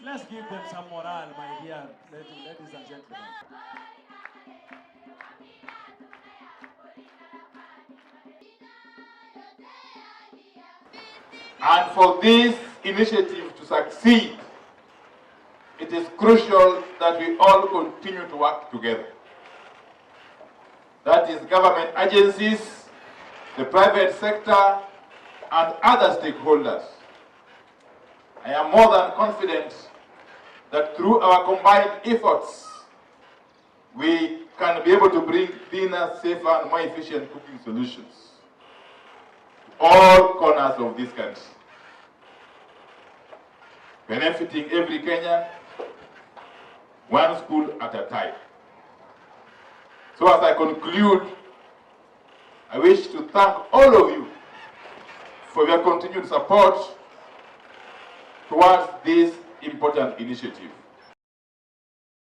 Let's give them some morale, my dear ladies and gentlemen. And for this initiative to succeed, it is crucial that we all continue to work together. That is, government agencies, the private sector, and other stakeholders. I am more than confident that through our combined efforts, we can be able to bring cleaner, safer, and more efficient cooking solutions to all corners of this country, benefiting every Kenyan, one school at a time. So as I conclude, I wish to thank all of you for your continued support towards this important initiative.